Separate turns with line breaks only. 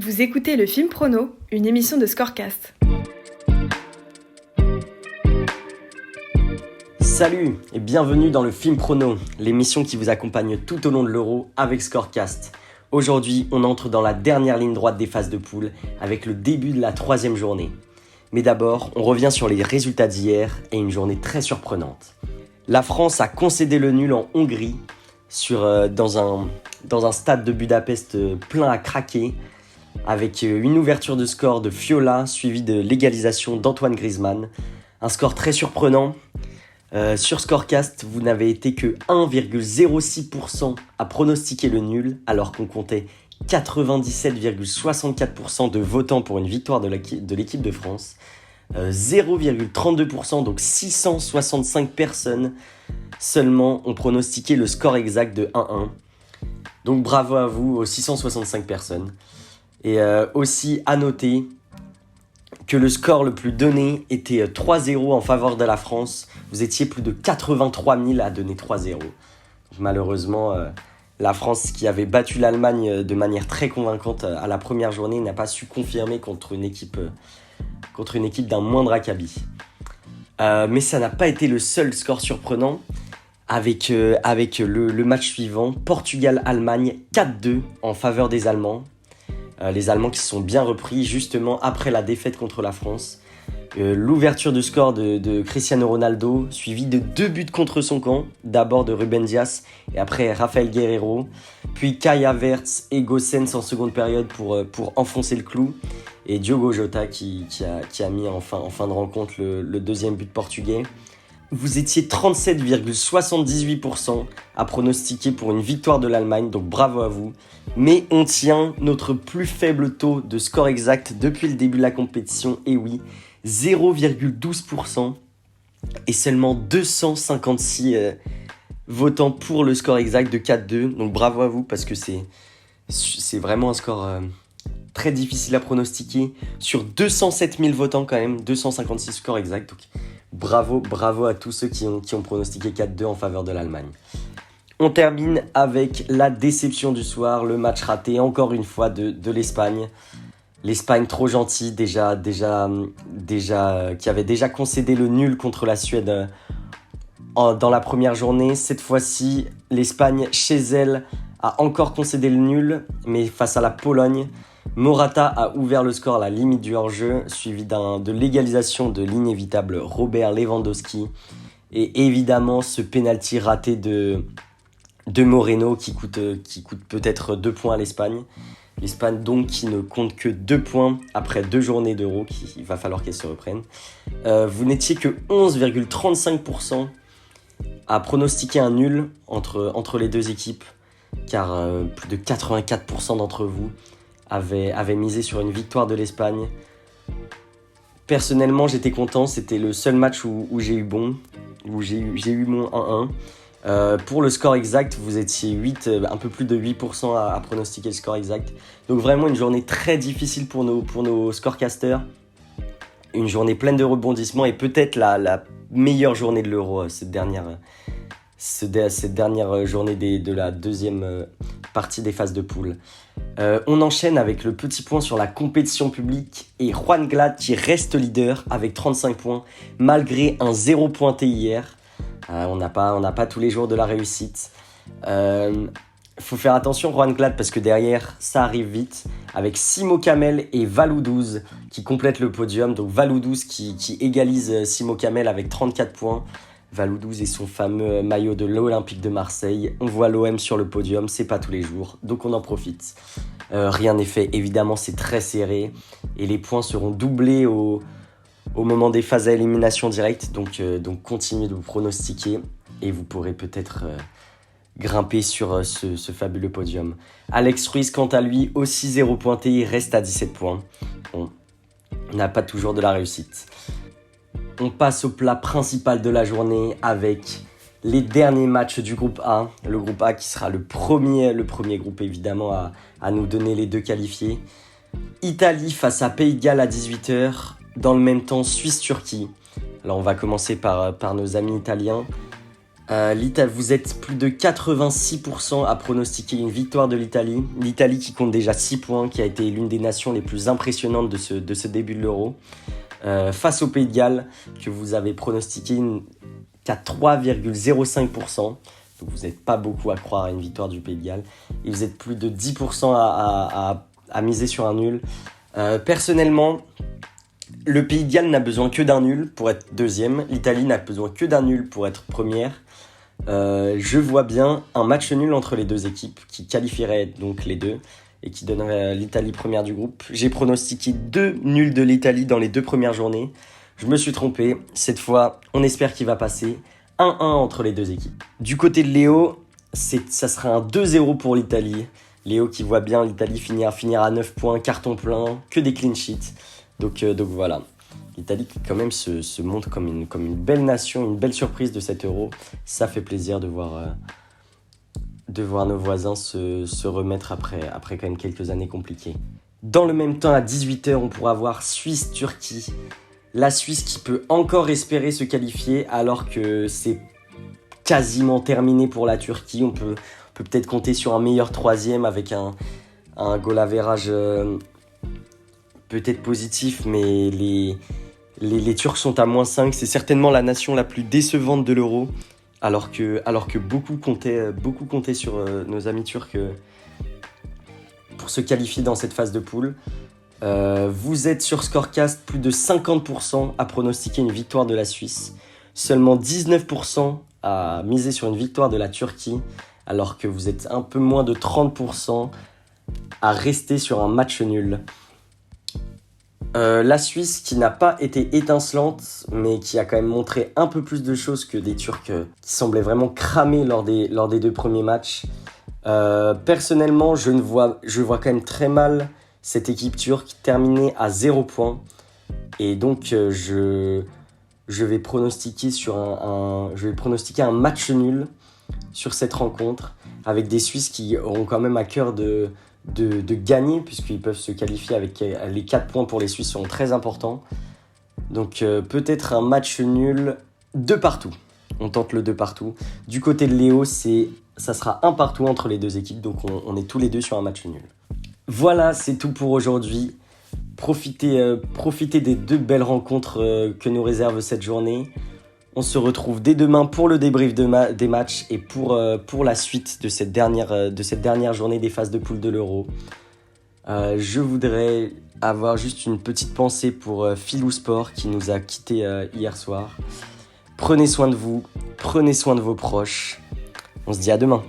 Vous écoutez le Film Prono, une émission de Scorecast.
Salut et bienvenue dans le Film Prono, l'émission qui vous accompagne tout au long de l'Euro avec Scorecast. Aujourd'hui, on entre dans la dernière ligne droite des phases de poule avec le début de la 3e journée. Mais d'abord, on revient sur les résultats d'hier et une journée très surprenante. La France a concédé le nul en Hongrie dans un stade de Budapest plein à craquer, avec une ouverture de score de Fiola suivie de l'égalisation d'Antoine Griezmann. Un score très surprenant. Sur Scorecast, vous n'avez été que 1,06% à pronostiquer le nul, alors qu'on comptait 97,64% de votants pour une victoire de l'équipe de France. 0,32%, donc 665 personnes seulement ont pronostiqué le score exact de 1-1. Donc bravo à vous, aux 665 personnes. Et aussi à noter que le score le plus donné était 3-0 en faveur de la France. Vous étiez plus de 83 000 à donner 3-0. Donc, malheureusement, la France, qui avait battu l'Allemagne de manière très convaincante à la première journée, n'a pas su confirmer contre une équipe d'un moindre acabit. Mais ça n'a pas été le seul score surprenant. Avec le match suivant, Portugal-Allemagne 4-2 en faveur des Allemands. Les Allemands qui se sont bien repris justement après la défaite contre la France. L'ouverture du score de Cristiano Ronaldo, suivi de 2 buts contre son camp, d'abord de Ruben Dias et après Rafael Guerreiro, puis Kai Havertz et Gosens en seconde période pour enfoncer le clou, et Diogo Jota qui a mis en fin de rencontre le deuxième but portugais. Vous étiez 37,78% à pronostiquer pour une victoire de l'Allemagne, donc bravo à vous. Mais on tient notre plus faible taux de score exact depuis le début de la compétition, et oui, 0,12%, et seulement 256 votants pour le score exact de 4-2. Donc bravo à vous, parce que c'est vraiment un score très difficile à pronostiquer. Sur 207 000 votants quand même, 256 scores exacts. Donc bravo à tous ceux qui ont pronostiqué 4-2 en faveur de l'Allemagne. On termine avec la déception du soir, le match raté encore une fois de l'Espagne. L'Espagne trop gentille, qui avait déjà concédé le nul contre la Suède dans la première journée. Cette fois-ci, l'Espagne, chez elle, a encore concédé le nul, mais face à la Pologne. Morata a ouvert le score à la limite du hors-jeu, suivi de l'égalisation de l'inévitable Robert Lewandowski. Et évidemment, ce penalty raté de Moreno qui coûte peut-être 2 points à l'Espagne. L'Espagne donc qui ne compte que 2 points après 2 journées d'Euro, il va falloir qu'elle se reprenne. Vous n'étiez que 11,35% à pronostiquer un nul entre les deux équipes, car plus de 84% d'entre vous avaient misé sur une victoire de l'Espagne. Personnellement, j'étais content, c'était le seul match où j'ai eu mon 1-1. Pour le score exact, vous étiez un peu plus de 8% à pronostiquer le score exact. Donc vraiment une journée très difficile pour nos scorecasters. Une journée pleine de rebondissements et peut-être la meilleure journée de l'Euro, cette dernière journée de la deuxième partie des phases de poule. On enchaîne avec le petit point sur la compétition publique et Juan Glad qui reste leader avec 35 points malgré un 0 pointé hier. On n'a pas tous les jours de la réussite. Faut faire attention Juan Glad parce que derrière ça arrive vite avec Simo Kamel et Valoudouze qui complètent le podium. Donc Valoudouze qui égalise Simo Kamel avec 34 points. Valoudouze et son fameux maillot de l'Olympique de Marseille. On voit l'OM sur le podium, c'est pas tous les jours, donc on en profite. Rien n'est fait, évidemment c'est très serré et les points seront doublés au moment des phases à élimination directe, donc continuez de vous pronostiquer et vous pourrez peut-être grimper sur ce fabuleux podium. Alex Ruiz, quant à lui, aussi 0 pointé, il reste à 17 points. On n'a pas toujours de la réussite. On passe au plat principal de la journée avec les derniers matchs du groupe A. Le groupe A qui sera le premier groupe évidemment à nous donner les 2 qualifiés. Italie face à Pays de Galles à 18h. Dans le même temps, Suisse-Turquie. Alors on va commencer par nos amis italiens. Vous êtes plus de 86% à pronostiquer une victoire de l'Italie. L'Italie qui compte déjà 6 points, qui a été l'une des nations les plus impressionnantes de ce début de l'Euro. Face au Pays de Galles, que vous avez pronostiqué qu'à 3,05%. Donc vous n'êtes pas beaucoup à croire à une victoire du Pays de Galles. Et vous êtes plus de 10% à miser sur un nul. Personnellement, le Pays de Galles n'a besoin que d'un nul pour être deuxième. L'Italie n'a besoin que d'un nul pour être première. Je vois bien un match nul entre les deux équipes qui qualifierait donc les deux et qui donnerait l'Italie première du groupe. J'ai pronostiqué 2 nuls de l'Italie dans les 2 premières journées. Je me suis trompé. Cette fois, on espère qu'il va passer 1-1 entre les deux équipes. Du côté de Léo, ça sera un 2-0 pour l'Italie. Léo qui voit bien l'Italie finir à 9 points, carton plein, que des clean sheets. Donc voilà. L'Italie qui quand même se montre comme une belle nation, une belle surprise de cet Euro. Ça fait plaisir de voir nos voisins se remettre après quand même quelques années compliquées. Dans le même temps, à 18h, on pourra voir Suisse-Turquie. La Suisse qui peut encore espérer se qualifier alors que c'est quasiment terminé pour la Turquie. On peut peut-être compter sur un meilleur troisième avec un goal average peut-être positif, mais les Turcs sont à -5. C'est certainement la nation la plus décevante de l'Euro, alors que beaucoup comptaient sur nos amis turcs pour se qualifier dans cette phase de poule. Vous êtes sur Scorecast plus de 50% à pronostiquer une victoire de la Suisse, seulement 19% à miser sur une victoire de la Turquie, alors que vous êtes un peu moins de 30% à rester sur un match nul. La Suisse qui n'a pas été étincelante, mais qui a quand même montré un peu plus de choses que des Turcs qui semblaient vraiment cramés lors des 2 premiers matchs. Personnellement, je vois quand même très mal cette équipe turque terminer à 0 points. Et donc, je vais pronostiquer un match nul sur cette rencontre, avec des Suisses qui auront quand même à cœur de gagner, puisqu'ils peuvent se qualifier avec les 4 points pour les Suisses sont très importants. Donc peut-être un match nul 2 partout. On tente le 2 partout. Du côté de Léo, ça sera 1 partout entre les deux équipes, donc on est tous les deux sur un match nul. Voilà, c'est tout pour aujourd'hui. Profitez des 2 belles rencontres que nous réserve cette journée. On se retrouve dès demain pour le débrief des matchs et pour la suite de cette dernière journée des phases de poule de l'Euro. Je voudrais avoir juste une petite pensée pour Philou Sport qui nous a quittés hier soir. Prenez soin de vous, prenez soin de vos proches. On se dit à demain.